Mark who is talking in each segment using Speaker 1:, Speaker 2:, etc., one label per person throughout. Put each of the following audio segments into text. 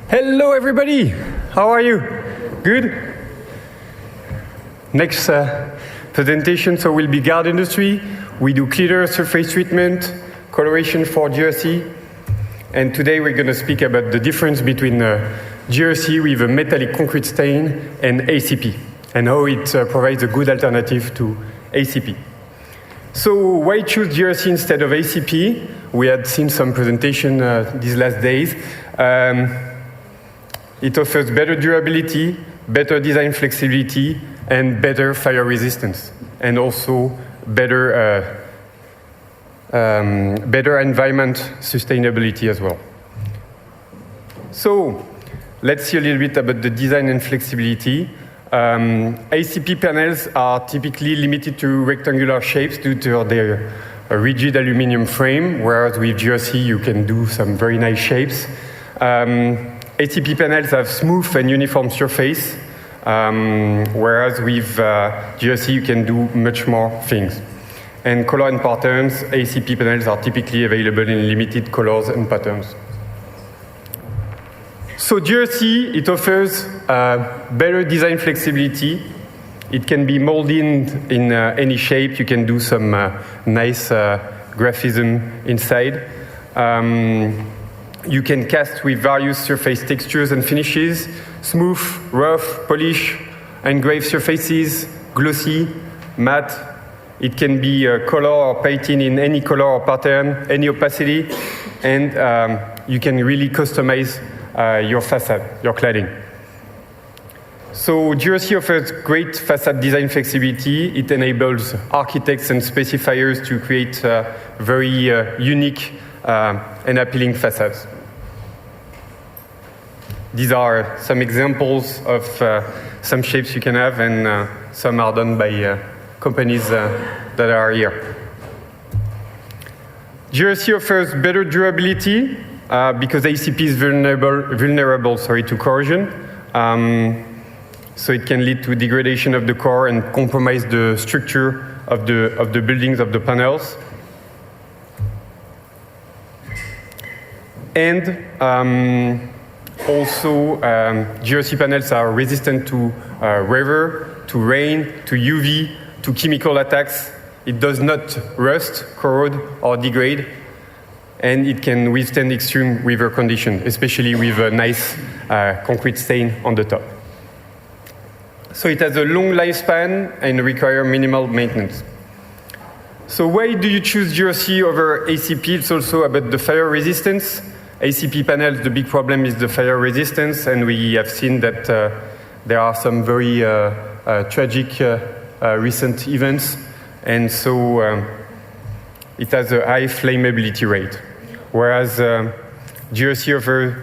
Speaker 1: Hello everybody, how are you? Good? Next presentation will be guard industry. We do cleaner surface treatment, coloration for GRC. And today we're going to speak about the difference between GRC with a metallic concrete stain and ACP, and how it provides a good alternative to ACP. So why choose GRC instead of ACP? We had seen some presentation these last days. It offers better durability, better design flexibility, and better fire resistance, and also better environment sustainability as well. So let's see a little bit about the design and flexibility. ACP panels are typically limited to rectangular shapes due to their rigid aluminum frame, whereas with GRC you can do some very nice shapes. ACP panels have smooth and uniform surface, whereas with GRC you can do much more things. And color and patterns, ACP panels are typically available in limited colors and patterns. So GRC, it offers better design flexibility. It can be molded in any shape. You can do some nice graphism inside. You can cast with various surface textures and finishes: smooth, rough, polish, engraved surfaces, glossy, matte. It can be color or painted in any color or pattern, any opacity, and you can really customize your facade, your cladding. So GRC offers great facade design flexibility. It enables architects and specifiers to create very unique and appealing facades. These are some examples of some shapes you can have, and some are done by companies that are here. GRC offers better durability because ACP is vulnerable to corrosion. So it can lead to degradation of the core and compromise the structure of the buildings of the panels. And also, GRC panels are resistant to weather, to rain, to UV, to chemical attacks. It does not rust, corrode, or degrade, and it can withstand extreme weather conditions, especially with a nice concrete stain on the top. So it has a long lifespan and requires minimal maintenance. So why do you choose GRC over ACP? It's also about the fire resistance. ACP panels, the big problem is the fire resistance, and we have seen that there are some very tragic recent events, and so it has a high flammability rate. Whereas GRC offers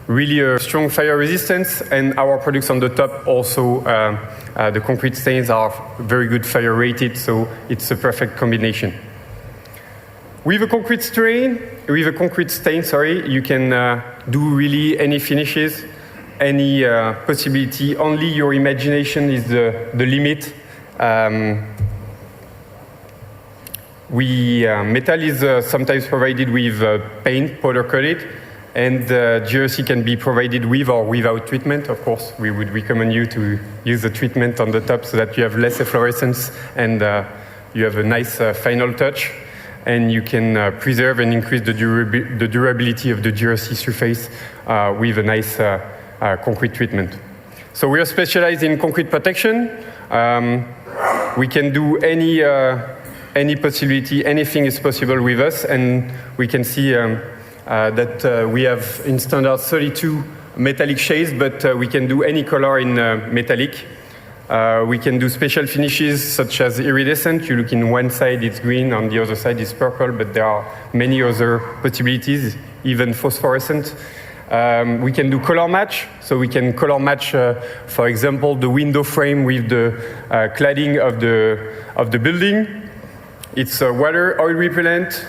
Speaker 1: really a strong fire resistance, and our products on the top also, the concrete stains are very good fire rated, so it's a perfect combination. With a concrete stain, you can do really any finishes, any possibility. Only your imagination is the limit. Metal is sometimes provided with paint, powder coated, and GRC can be provided with or without treatment. Of course, we would recommend you to use the treatment on the top so that you have less efflorescence and you have a nice final touch. And you can preserve and increase the durability of the GRC surface with a nice concrete treatment. So we are specialized in concrete protection. We can do any possibility, anything is possible with us, and we can see that we have in standard 32 metallic shades, but we can do any color in metallic. We can do special finishes such as iridescent. You look in one side, it's green, on the other side, it's purple, but there are many other possibilities, even phosphorescent. We can do color match, so we can color match, for example, the window frame with the cladding of the building. It's water, oil repellent,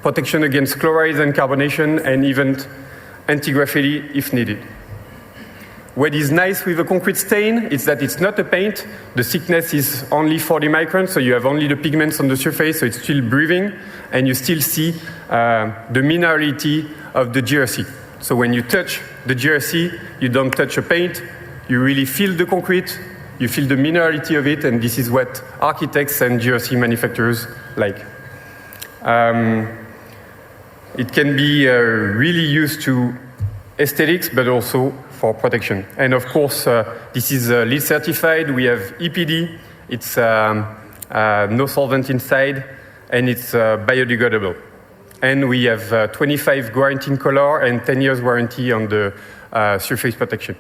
Speaker 1: protection against chlorides and carbonation, and even anti-graffiti if needed. What is nice with a concrete stain is that it's not a paint. The thickness is only 40 microns, so you have only the pigments on the surface, so it's still breathing, and you still see the minerality of the GRC. So when you touch the GRC, you don't touch a paint, you really feel the concrete, you feel the minerality of it, and this is what architects and GRC manufacturers like. It can be really used to aesthetics, but also for protection. And of course, this is LEED certified. We have EPD. It's no solvent inside, and it's biodegradable. And we have 25 guarantee in color and 10 years warranty on the surface protection.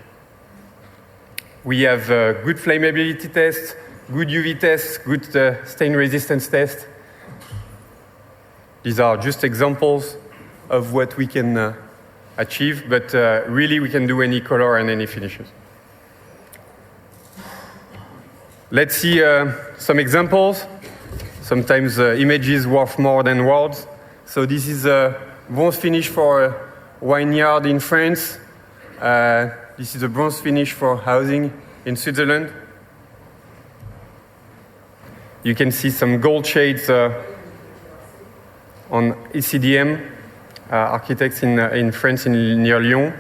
Speaker 1: We have good flammability tests, good UV tests, good stain resistance tests. These are just examples of what we can achieve, but really we can do any color and any finishes. Let's see some examples. Sometimes images worth more than words. So this is a bronze finish for a vineyard in France. This is a bronze finish for housing in Switzerland. You can see some gold shades on ECDM, architects in France, near Lyon.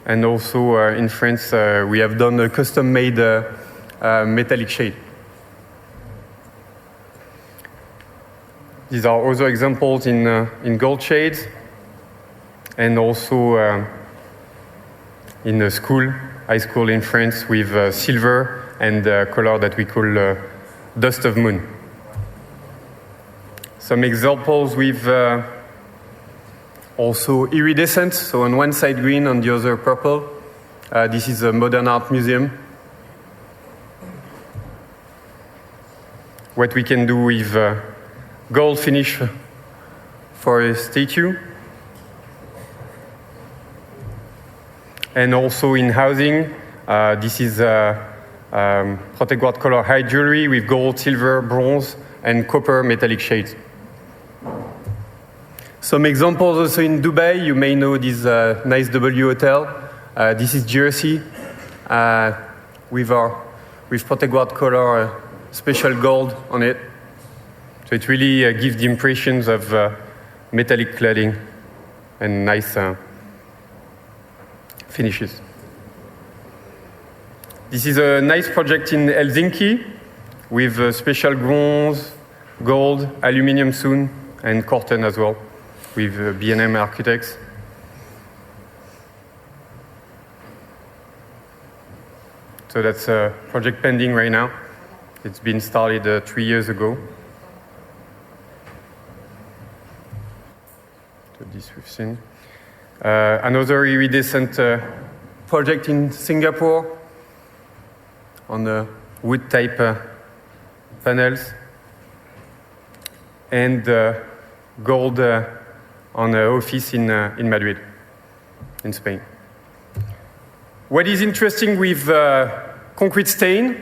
Speaker 1: And also in France, we have done a custom-made metallic shade. These are other examples in gold shades, and also in a school, high school in France, with silver and color that we call dust of moon. Some examples with also iridescent, so on one side green, on the other purple. This is a modern art museum. What we can do with gold finish for a statue. And also in housing, this is Protect Color high jewelry with gold, silver, bronze, and copper metallic shades. Some examples also in Dubai. You may know this nice W hotel. This is GRC with Protect Color special gold on it. So it really gives the impressions of metallic cladding and nice finishes. This is a nice project in Helsinki with special bronze, gold, aluminium soon, and curtain as well, with B&M architects. So that's a project pending right now. It's been started 3 years ago. So this we've seen. Another iridescent project in Singapore on the wood type panels, and gold on an office in Madrid, in Spain. What is interesting with concrete stain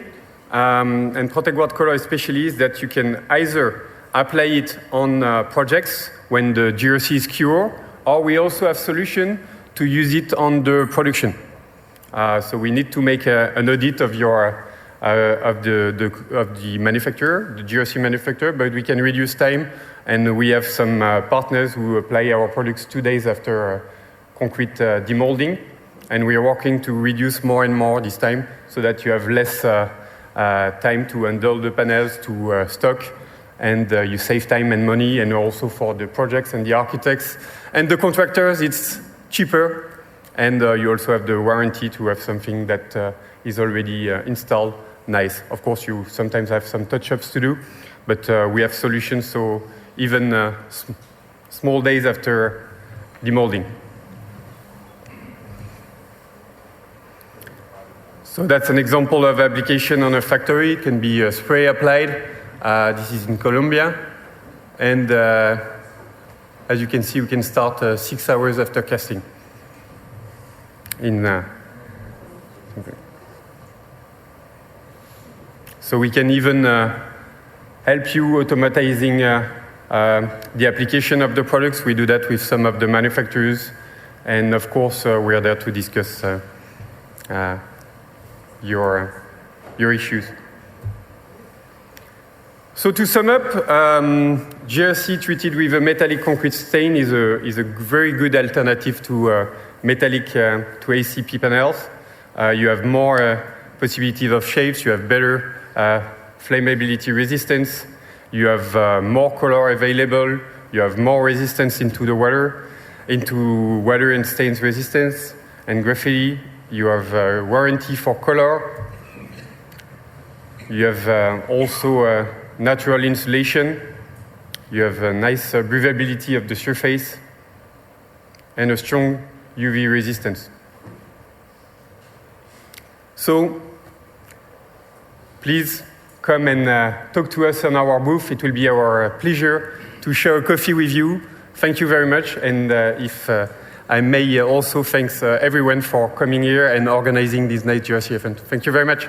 Speaker 1: and Protect Color especially is that you can either apply it on projects when the GRC is cured, or we also have solution to use it on the production. So we need to make an audit of your of the manufacturer, the GRC manufacturer, but we can reduce time, and we have some partners who apply our products 2 days after concrete demolding, and we are working to reduce more and more this time so that you have less time to handle the panels, to stock, and you save time and money, and also for the projects and the architects and the contractors, it's cheaper, and you also have the warranty to have something that is already installed. Nice. Of course, you sometimes have some touch-ups to do, but we have solutions, so even small days after demolding. So that's an example of application on a factory. It can be spray applied. This is in Colombia. And as you can see, we can start 6 hours after casting. So we can even help you automatizing the application of the products. We do that with some of the manufacturers. And of course, we are there to discuss your issues. So to sum up, GRC treated with a metallic concrete stain is a very good alternative to metallic to ACP panels. You have more possibilities of shapes, you have better flammability resistance, you have more color available, you have more resistance into the water, into water and stains resistance, and graphite. You have warranty for color. You have also natural insulation. You have a nice breathability of the surface and a strong UV resistance. So please come and talk to us on our booth. It will be our pleasure to share a coffee with you. Thank you very much. And if I may also thank everyone for coming here and organizing this nice GRC event. Thank you very much.